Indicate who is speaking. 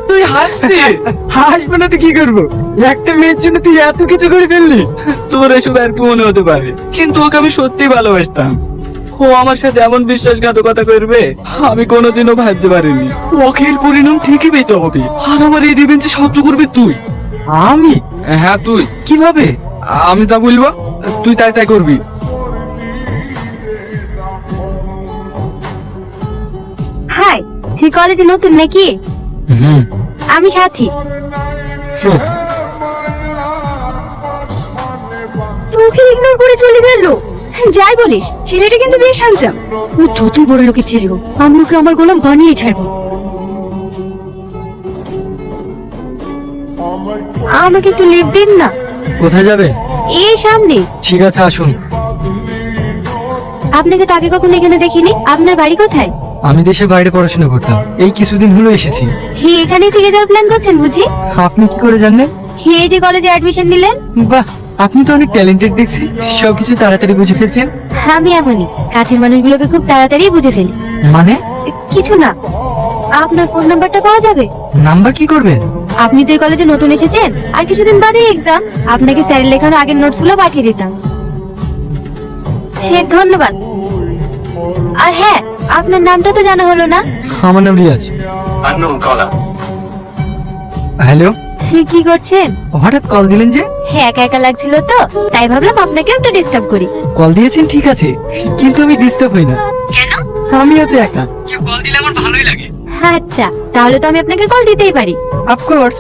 Speaker 1: তুই হাসছিস?
Speaker 2: হাসবো না তো কি করবো? একটা মেয়ের জন্য তুই এত কিছু করে ফেললি।
Speaker 1: তোর এসব আর কি মনে হতে পারে, কিন্তু ওকে আমি সত্যি ভালোবাসতাম। ও আমার সাথে এমন বিশ্বাসঘাতকতা করবে আমি কোনোদিনও ভাবতে পারিনি। ওকে এর পরিণাম ঠিকই পেতে হবে, আর আমার এই রিভেঞ্জে সাহায্য করবি তুই।
Speaker 2: আমি?
Speaker 1: হ্যাঁ তুই।
Speaker 2: কিভাবে?
Speaker 1: আমি যা বলবো তুই তাই তাই করবি।
Speaker 3: হাই, তুই কলেজে নতুন নাকি? আমি সাথী। তোকে ইগনোর করে চলে গেল। যাই বলিস, ছেলেটা কিন্তু বেশ হ্যান্ডসাম। ও যতই বড় লোকের ছেলে হোক, আমি ওকে আমার গোলাম বানিয়ে ছাড়বো। আমাকে একটু লিফট দিন না।
Speaker 2: কোথায় যাবে?
Speaker 3: এই সামনে।
Speaker 2: ঠিক আছে, আসুন।
Speaker 3: আপনাকে তো আগে কখনো এখানে দেখিনি। আপনার বাড়ি কোথায়?
Speaker 2: আমি দেশের বাইরে পড়াশোনা করতাম, এই কিছুদিন হলো এসেছি।
Speaker 3: হে, এখানেই থেকে যাওয়ার প্ল্যান করছেন বুঝি?
Speaker 2: আপনি কি করে জানলেন?
Speaker 3: হে, এই যে কলেজে অ্যাডমিশন নিলেন।
Speaker 2: বাহ, আপনি তো অনেক ট্যালেন্টেড দেখছি, সবকিছু তাড়াতাড়ি বুঝে ফেলছেন।
Speaker 3: আমি এমনই, কাছের মানুষগুলোকে খুব তাড়াতাড়ি বুঝে ফেলি।
Speaker 2: মানে?
Speaker 3: কিছু না। আপনার ফোন নাম্বারটা পাওয়া যাবে?
Speaker 2: নাম্বার কি করবেন?
Speaker 3: আপনি তো এই কলেজে নতুন এসেছেন, আর কিছুদিন বাদে এক্সাম। আপনাকে স্যারের লেখানো আগের নোটস গুলো পাঠিয়ে দিতাম। হে, ধন্যবাদ। আর হ্যাঁ, আপনার নামটা তো জানা হলো না।
Speaker 2: আমার নাম রিয়াজ। হ্যালো,
Speaker 3: হে, কি করছেন?
Speaker 2: হঠাৎ কল দিলেন যে?
Speaker 3: হ্যাঁ, একা একা লাগছিল তো, তাই ভাবলাম আপনাকে একটু ডিস্টার্ব করি।
Speaker 2: কল দিয়েছেন ঠিক আছে, কিন্তু আমি ডিস্টার্ব হই না।
Speaker 3: কেন?
Speaker 2: আমিও তো একা, কেউ কল দিলে আমার ভালোই লাগে।
Speaker 3: আচ্ছা, তাহলে তো আমি আপনাকে কল দিতেই পারি।
Speaker 2: অফকোর্স।